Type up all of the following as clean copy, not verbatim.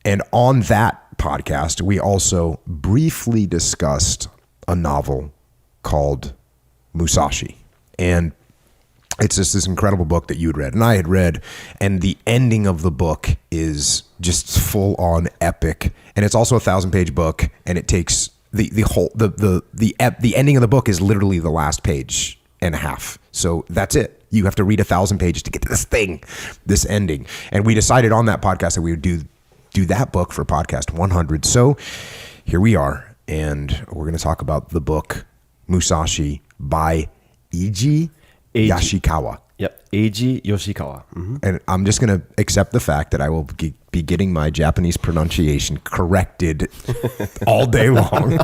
And on that podcast, we also briefly discussed a novel called Musashi. And it's just this incredible book that you had read and I had read. And the ending of the book is just full on epic. And it's also a 1,000-page book. And it takes the ending of the book is literally the last page and a half. So that's it. You have to read 1,000 pages to get to this ending. And we decided on that podcast that we would do that book for podcast 100. So here we are. And we're going to talk about the book Musashi by Eiji Yoshikawa. Yep, Eiji Yoshikawa. Mm-hmm. And I'm just going to accept the fact that I will be getting my Japanese pronunciation corrected all day long.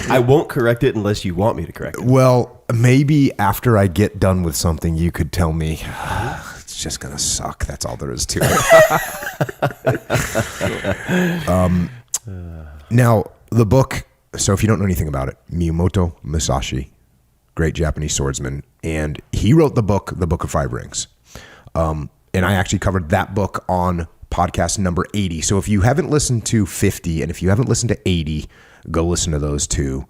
I won't correct it unless you want me to correct it. Well, maybe after I get done with something, you could tell me, it's just going to suck. That's all there is to it. Now, the book, so if you don't know anything about it, Miyamoto Musashi, great Japanese swordsman, and he wrote the book of Five Rings. And I actually covered that book on podcast number 80. So if you haven't listened to 50 and if you haven't listened to 80, go listen to those two.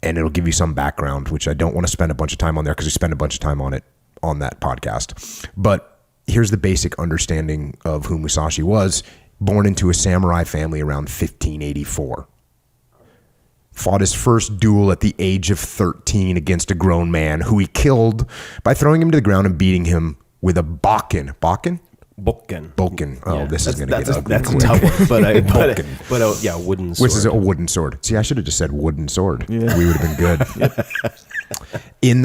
And it'll give you some background, which I don't want to spend a bunch of time on there because we spend a bunch of time on it on that podcast. But here's the basic understanding of who Musashi was. Born into a samurai family around 1584. Fought his first duel at the age of 13 against a grown man who he killed by throwing him to the ground and beating him with a bokken. Bokken? Bokken. Oh, yeah, this is going to get ugly. That's a tough one. But yeah, wooden sword. Which is a wooden sword. See, I should have just said wooden sword. Yeah. We would have been good. And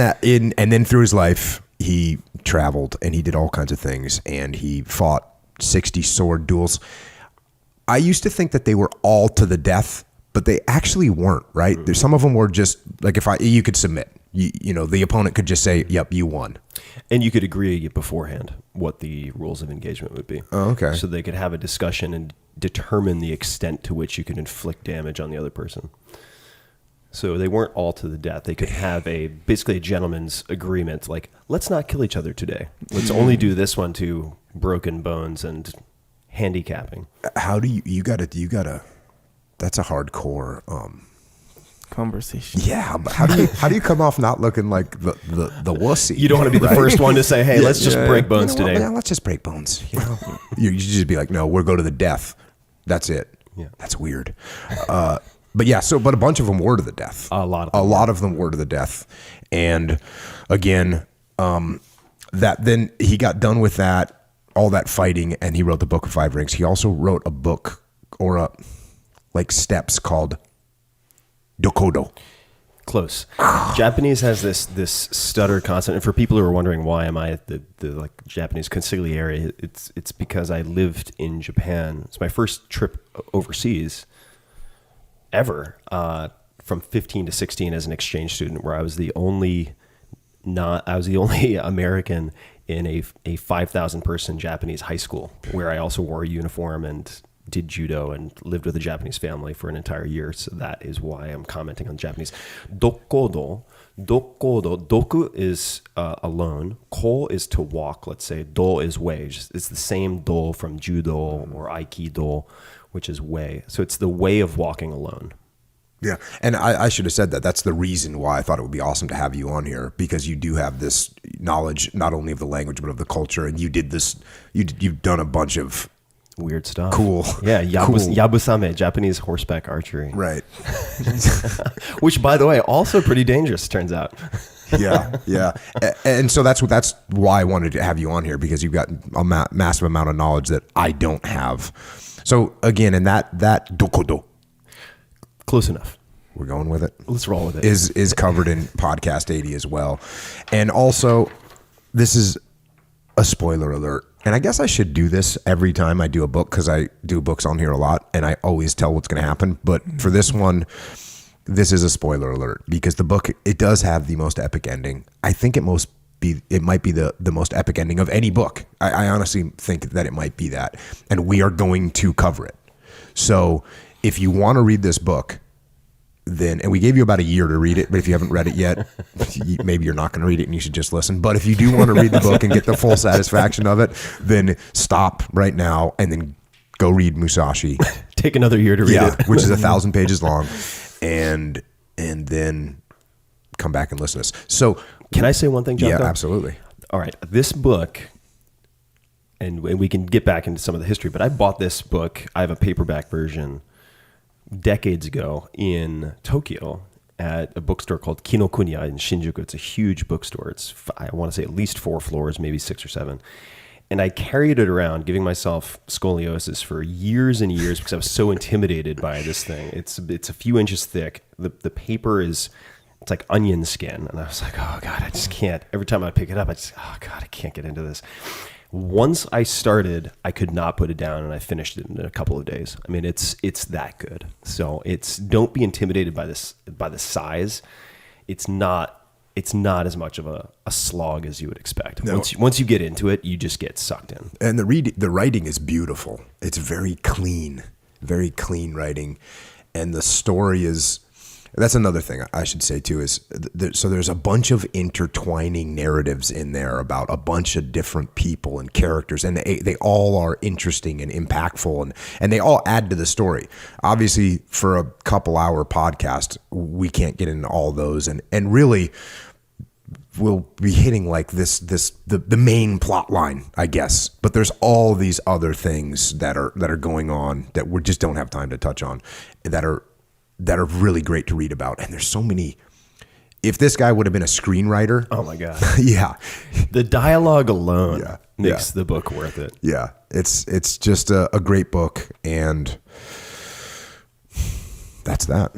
then through his life, he traveled and he did all kinds of things and he fought 60 sword duels. I used to think that they were all to the death, but they actually weren't, right? There's some of them were just like you could submit. You know, the opponent could just say, "Yep, you won," and you could agree beforehand what the rules of engagement would be. Oh, okay. So they could have a discussion and determine the extent to which you could inflict damage on the other person. So they weren't all to the death. They could have basically a gentleman's agreement, like, let's not kill each other today. Let's only do this one to broken bones and handicapping. How do you gotta that's a hardcore conversation. Yeah, but how do you come off not looking like the wussy? You don't want to be the first one to say, "Hey, let's just break bones today." Yeah, let's just break bones. You know, you should just be like, "No, we'll go to the death." That's it. Yeah, that's weird. But yeah, but a bunch of them were to the death. A lot of them were to the death, and again, that then he got done with that, all that fighting, and he wrote the Book of Five Rings. He also wrote a book or steps called Dokodo. Close. Japanese has this stutter constant, and for people who are wondering why am I at the Japanese consigliere, it's because I lived in Japan. It's my first trip overseas ever, from 15 to 16 as an exchange student, where I was the only American in a 5,000 person Japanese high school, where I also wore a uniform and did judo and lived with a Japanese family for an entire year. So that is why I'm commenting on Japanese. Dokodo. Doku is alone. Ko is to walk, let's say. Do is way. It's the same do from judo or aikido, which is way. So it's the way of walking alone. Yeah. And I should have said that. That's the reason why I thought it would be awesome to have you on here, because you do have this knowledge, not only of the language, but of the culture. And you did this, you've done a bunch of weird stuff. Cool. Yeah, Yabusame, Japanese horseback archery. Right. Which, by the way, also pretty dangerous, turns out. Yeah. And so that's why I wanted to have you on here, because you've got a massive amount of knowledge that I don't have. So again, and that dokodo. Close enough. We're going with it. Let's roll with it. Is covered in podcast 80 as well. And also, this is a spoiler alert. And I guess I should do this every time I do a book, because I do books on here a lot and I always tell what's going to happen. But for this one, this is a spoiler alert, because the book, it does have the most epic ending. I think it might be the most epic ending of any book. I honestly think that it might be that. And we are going to cover it. So if you want to read this book, then, and we gave you about a year to read it, but if you haven't read it yet, maybe you're not going to read it and you should just listen. But if you do want to read the book and get the full satisfaction of it, then stop right now and then go read Musashi. Take another year to read it. Which is 1,000 pages long, and then come back and listen to us. So can I say one thing, Jocko? Yeah, absolutely. All right. This book, and we can get back into some of the history, but I bought this book. I have a paperback version decades ago in Tokyo at a bookstore called Kinokuniya in Shinjuku. It's a huge bookstore. It's, I want to say, at least 4 floors, maybe 6 or 7. And I carried it around, giving myself scoliosis for years and years because I was so intimidated by this thing. It's a few inches thick. The paper is, it's like onion skin. And I was like, oh God, I just can't. Every time I pick it up, oh God, I can't get into this. Once I started, I could not put it down, and I finished it in a couple of days. I mean, it's that good. So don't be intimidated by the size. It's not as much of a slog as you would expect. No. Once you get into it, you just get sucked in. And the writing is beautiful. It's very clean writing, and the story is. That's another thing I should say too is so there's a bunch of intertwining narratives in there about a bunch of different people and characters, and they all are interesting and impactful, and they all add to the story. Obviously, for a couple-hour podcast, we can't get into all those, and really we'll be hitting like the main plot line, I guess. But there's all these other things that are going on that we just don't have time to touch on that are really great to read about. And there's so many. If this guy would have been a screenwriter, oh my God, yeah, the dialogue alone makes the book worth it. Yeah, it's just a great book, and that's that.